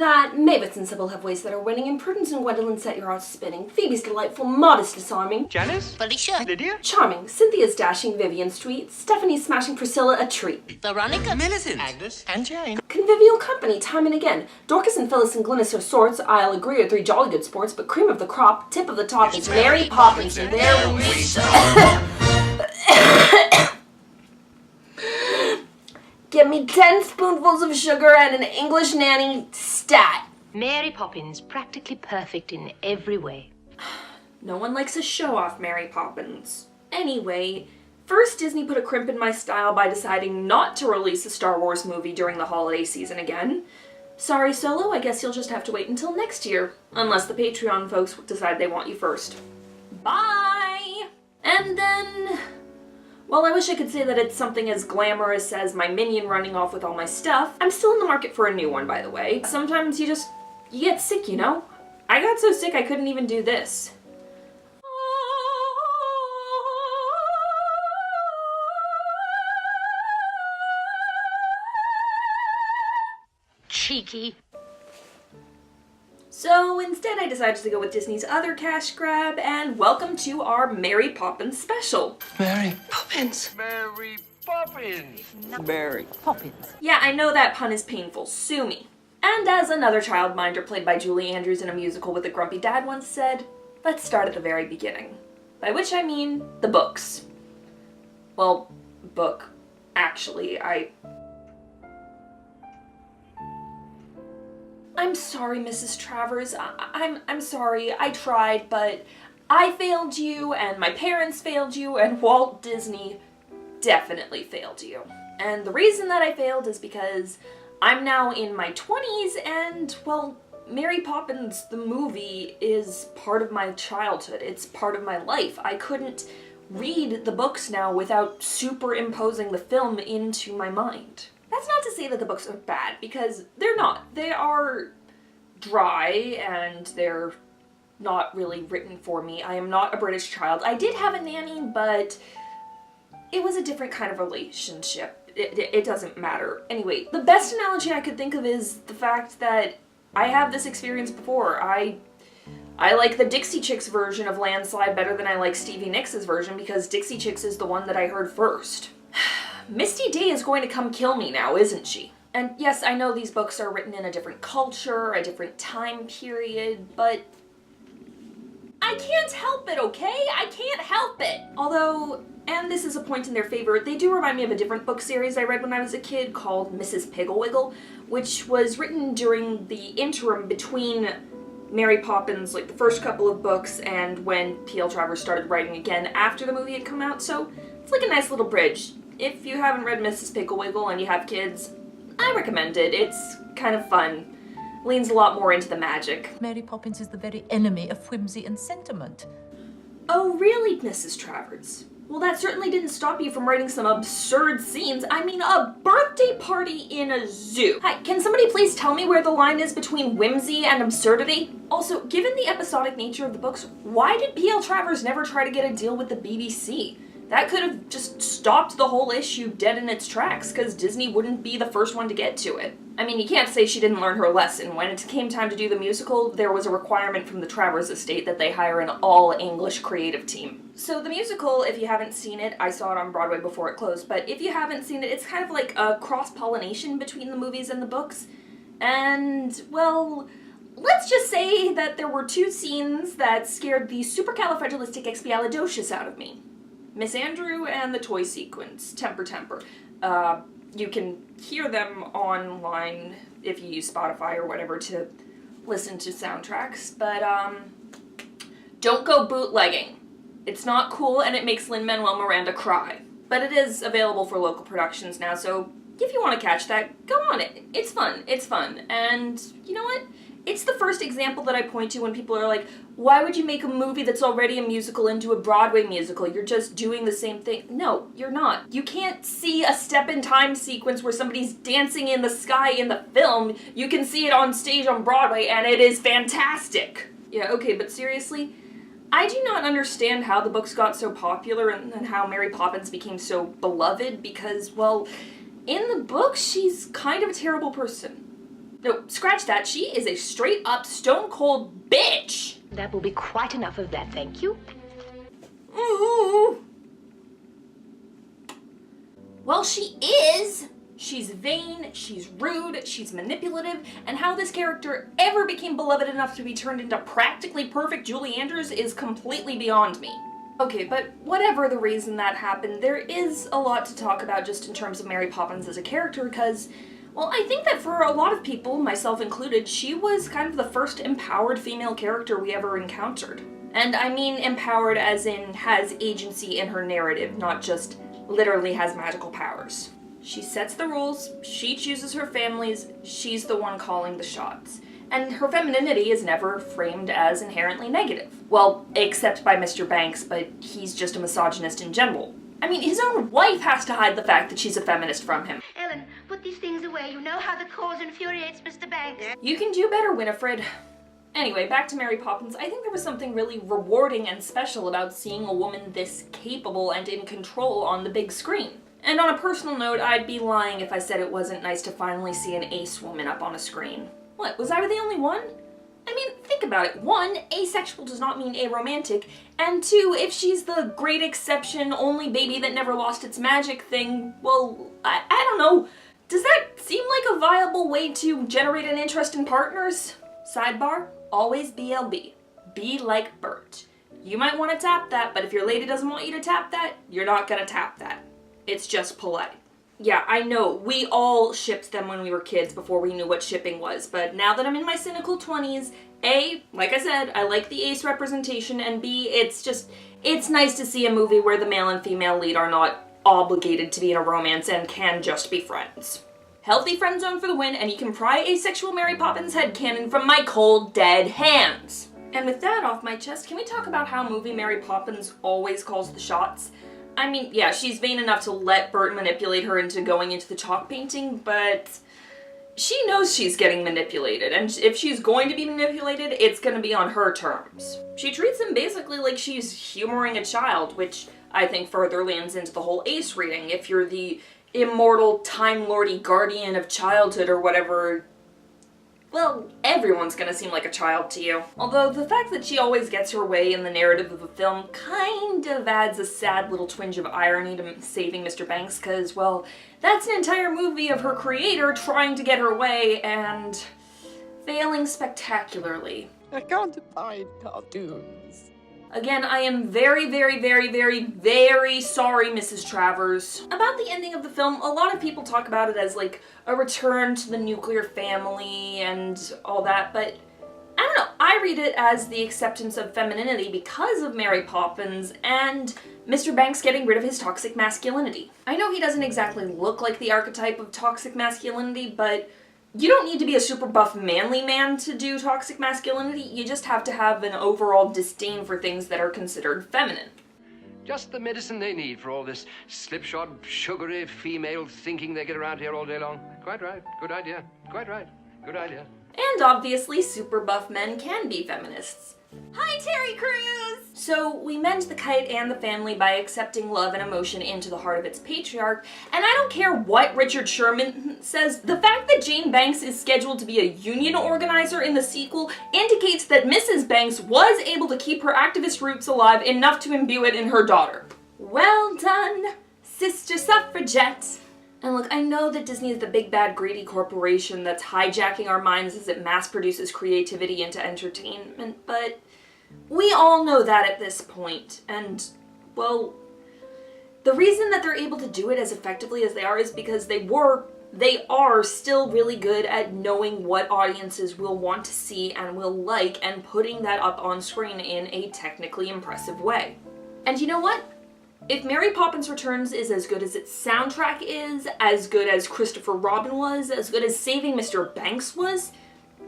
that Mavis and Sybil have ways that are winning, and Prudence and Gwendolyn set your hearts spinning, Phoebe's delightful, modest, disarming, Janice? Felicia? Lydia? charming, Cynthia's dashing, Vivian's sweet, Stephanie's smashing, Priscilla a treat, Veronica? Millicent? Agnes? And Jane? convivial company time and again, Dorcas and Phyllis and Glynis are sorts, I'll agree are three jolly good sports, but cream of the crop, tip of the top is Mary Poppins, and there we Give me 10 spoonfuls of sugar and an English nanny stat. Mary Poppins, practically perfect in every way. No one likes a show-off Mary Poppins. Anyway, first Disney put a crimp in my style by deciding not to release a Star Wars movie during the holiday season again. Sorry, Solo, I guess you'll just have to wait until next year. Unless the Patreon folks decide they want you first. Bye! And then... well, I wish I could say that it's something as glamorous as my minion running off with all my stuff. I'm still in the market for a new one, by the way. Sometimes you get sick, you know? I got so sick I couldn't even do this. Cheeky. So instead I decided to go with Disney's other cash grab, and welcome to our Merry Poppins Special. Mary Poppins. Mary Poppins. Mary Poppins. Yeah, I know that pun is painful, sue me. And as another childminder played by Julie Andrews in a musical with a grumpy dad once said, let's start at the very beginning. By which I mean the books. Well, book. Actually, I'm sorry, Mrs. Travers. I'm sorry. I tried, but I failed you, and my parents failed you, and Walt Disney definitely failed you. And the reason that I failed is because I'm now in my 20s, and, well, Mary Poppins, the movie, is part of my childhood. It's part of my life. I couldn't read the books now without superimposing the film into my mind. That's not to say that the books are bad, because they're not. They are dry, and they're not really written for me. I am not a British child. I did have a nanny, but it was a different kind of relationship. It doesn't matter. Anyway, the best analogy I could think of is the fact that I have this experience before. I like the Dixie Chicks version of Landslide better than I like Stevie Nicks' version, because Dixie Chicks is the one that I heard first. Misty Day is going to come kill me now, isn't she? And yes, I know these books are written in a different culture, a different time period, but I can't help it, okay? I can't help it! Although, and this is a point in their favor, they do remind me of a different book series I read when I was a kid called Mrs. Pigglewiggle, which was written during the interim between Mary Poppins, like the first couple of books, and when P.L. Travers started writing again after the movie had come out, so it's like a nice little bridge. If you haven't read Mrs. Pigglewiggle and you have kids, I recommend it. It's kind of fun. Leans a lot more into the magic. Mary Poppins is the very enemy of whimsy and sentiment. Oh, really, Mrs. Travers? Well, that certainly didn't stop you from writing some absurd scenes. I mean, a birthday party in a zoo. Hi, can somebody please tell me where the line is between whimsy and absurdity? Also, given the episodic nature of the books, why did P.L. Travers never try to get a deal with the BBC? That could have just stopped the whole issue dead in its tracks, because Disney wouldn't be the first one to get to it. I mean, you can't say she didn't learn her lesson. When it came time to do the musical, there was a requirement from the Travers estate that they hire an all-English creative team. So the musical, if you haven't seen it, I saw it on Broadway before it closed, but if you haven't seen it, it's kind of like a cross-pollination between the movies and the books. And, well, let's just say that there were two scenes that scared the supercalifragilisticexpialidocious out of me. Miss Andrew and the toy sequence, Temper Temper. You can hear them online if you use Spotify or whatever to listen to soundtracks, but don't go bootlegging. It's not cool and it makes Lin-Manuel Miranda cry. But it is available for local productions now, so if you want to catch that, go on it. It's fun. It's fun. And you know what? It's the first example that I point to when people are like, why would you make a movie that's already a musical into a Broadway musical? You're just doing the same thing. No, you're not. You can't see a step-in-time sequence where somebody's dancing in the sky in the film. You can see it on stage on Broadway, and it is fantastic. Yeah, okay, but seriously, I do not understand how the books got so popular and how Mary Poppins became so beloved because, well, in the books, she's kind of a terrible person. No, scratch that. She is a straight up stone cold bitch. That will be quite enough of that, thank you. Ooh. Well, she is. She's vain, she's rude, she's manipulative, and how this character ever became beloved enough to be turned into practically perfect Julie Andrews is completely beyond me. Okay, but whatever the reason that happened, there is a lot to talk about just in terms of Mary Poppins as a character because, well, I think that for a lot of people, myself included, she was kind of the first empowered female character we ever encountered. And I mean empowered as in has agency in her narrative, not just literally has magical powers. She sets the rules, she chooses her families, she's the one calling the shots. And her femininity is never framed as inherently negative. Well, except by Mr. Banks, but he's just a misogynist in general. I mean, his own wife has to hide the fact that she's a feminist from him. Ellen, put these things away. You know how the cause infuriates Mr. Banks. You can do better, Winifred. Anyway, back to Mary Poppins. I think there was something really rewarding and special about seeing a woman this capable and in control on the big screen. And on a personal note, I'd be lying if I said it wasn't nice to finally see an ace woman up on a screen. What, was I the only one? I mean, think about it. 1, asexual does not mean aromantic, and 2, if she's the great exception, only baby that never lost its magic thing, well, I don't know. Does that seem like a viable way to generate an interest in partners? Sidebar, always BLB. Be like Bert. You might want to tap that, but if your lady doesn't want you to tap that, you're not gonna tap that. It's just polite. Yeah, I know, we all shipped them when we were kids before we knew what shipping was, but now that I'm in my cynical 20s, A, like I said, I like the ace representation, and B, it's nice to see a movie where the male and female lead are not obligated to be in a romance and can just be friends. Healthy friend zone for the win, and you can pry asexual Mary Poppins headcanon from my cold, dead hands. And with that off my chest, can we talk about how movie Mary Poppins always calls the shots? I mean, yeah, she's vain enough to let Bert manipulate her into going into the chalk painting, but she knows she's getting manipulated, and if she's going to be manipulated, it's going to be on her terms. She treats him basically like she's humoring a child, which I think further lands into the whole ace reading. If you're the immortal, time-lordy guardian of childhood or whatever, well, everyone's gonna seem like a child to you. Although the fact that she always gets her way in the narrative of the film kind of adds a sad little twinge of irony to saving Mr. Banks, because, well, that's an entire movie of her creator trying to get her way and failing spectacularly. I can't abide cartoons. Again, I am very, very, very, very, very sorry, Mrs. Travers. About the ending of the film, a lot of people talk about it as like a return to the nuclear family and all that, but I don't know, I read it as the acceptance of femininity because of Mary Poppins and Mr. Banks getting rid of his toxic masculinity. I know he doesn't exactly look like the archetype of toxic masculinity, but you don't need to be a super buff manly man to do toxic masculinity, you just have to have an overall disdain for things that are considered feminine. Just the medicine they need for all this slipshod, sugary female thinking they get around here all day long. Quite right. Good idea. Quite right. Good idea. And obviously, super buff men can be feminists. Hi, Terry Crews! So, we mend the kite and the family by accepting love and emotion into the heart of its patriarch, and I don't care what Richard Sherman says, the fact that Jane Banks is scheduled to be a union organizer in the sequel indicates that Mrs. Banks was able to keep her activist roots alive enough to imbue it in her daughter. Well done, Sister Suffragette! And look, I know that Disney is the big bad greedy corporation that's hijacking our minds as it mass produces creativity into entertainment, but we all know that at this point, and, well, the reason that they're able to do it as effectively as they are is because they are still really good at knowing what audiences will want to see and will like and putting that up on screen in a technically impressive way. And you know what? If Mary Poppins Returns is as good as its soundtrack is, as good as Christopher Robin was, as good as Saving Mr. Banks was,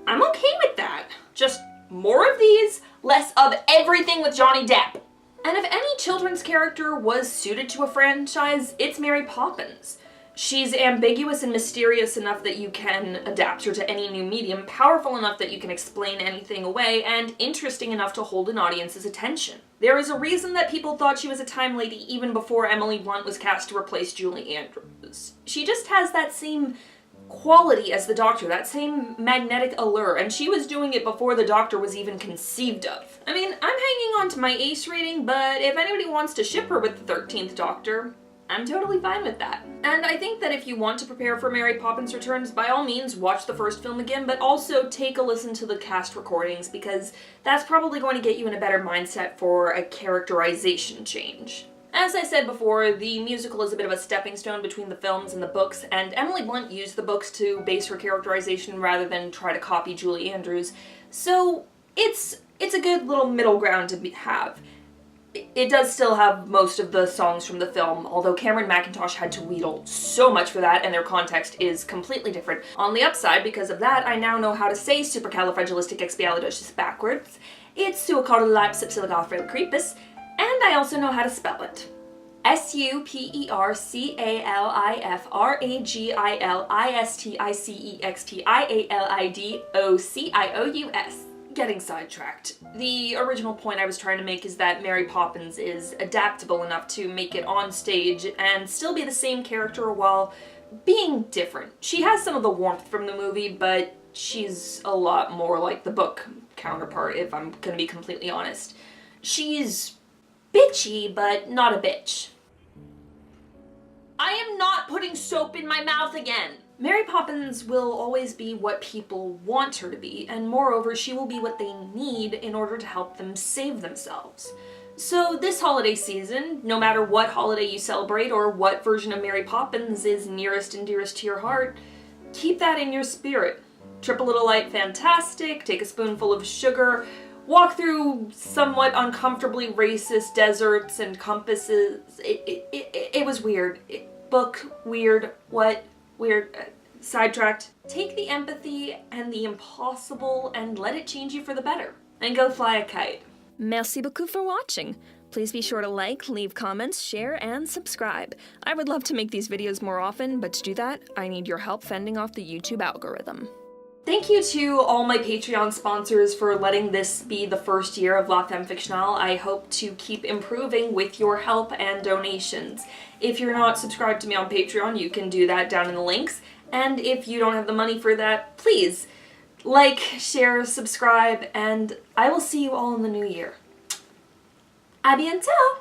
I'm okay with that. Just more of these, less of everything with Johnny Depp. And if any children's character was suited to a franchise, it's Mary Poppins. She's ambiguous and mysterious enough that you can adapt her to any new medium, powerful enough that you can explain anything away, and interesting enough to hold an audience's attention. There is a reason that people thought she was a time lady even before Emily Blunt was cast to replace Julie Andrews. She just has that same quality as the Doctor, that same magnetic allure, and she was doing it before the Doctor was even conceived of. I mean, I'm hanging on to my ace rating, but if anybody wants to ship her with the 13th Doctor, I'm totally fine with that. And I think that if you want to prepare for Mary Poppins Returns, by all means watch the first film again, but also take a listen to the cast recordings, because that's probably going to get you in a better mindset for a characterization change. As I said before, the musical is a bit of a stepping stone between the films and the books, and Emily Blunt used the books to base her characterization rather than try to copy Julie Andrews, so it's a good little middle ground to have. It does still have most of the songs from the film, although Cameron Mackintosh had to wheedle so much for that, and their context is completely different. On the upside, because of that, I now know how to say supercalifragilisticexpialidocious backwards. It's suicidolipsipsilicalfracalipes, and I also know how to spell it. supercalifragilisticexpialidocious. Getting sidetracked. The original point I was trying to make is that Mary Poppins is adaptable enough to make it on stage and still be the same character while being different. She has some of the warmth from the movie, but she's a lot more like the book counterpart, if I'm gonna be completely honest. She's bitchy, but not a bitch. I am not putting soap in my mouth again! Mary Poppins will always be what people want her to be, and moreover, she will be what they need in order to help them save themselves. So this holiday season, no matter what holiday you celebrate or what version of Mary Poppins is nearest and dearest to your heart, keep that in your spirit. Trip a little light fantastic, take a spoonful of sugar, walk through somewhat uncomfortably racist deserts and compasses. It was weird. Book, weird, what? Weird, sidetracked. Take the empathy and the impossible and let it change you for the better. And go fly a kite. Merci beaucoup for watching. Please be sure to like, leave comments, share, and subscribe. I would love to make these videos more often, but to do that, I need your help fending off the YouTube algorithm. Thank you to all my Patreon sponsors for letting this be the first year of La Femme Fictionale. I hope to keep improving with your help and donations. If you're not subscribed to me on Patreon, you can do that down in the links. And if you don't have the money for that, please like, share, subscribe, and I will see you all in the new year. À bientôt!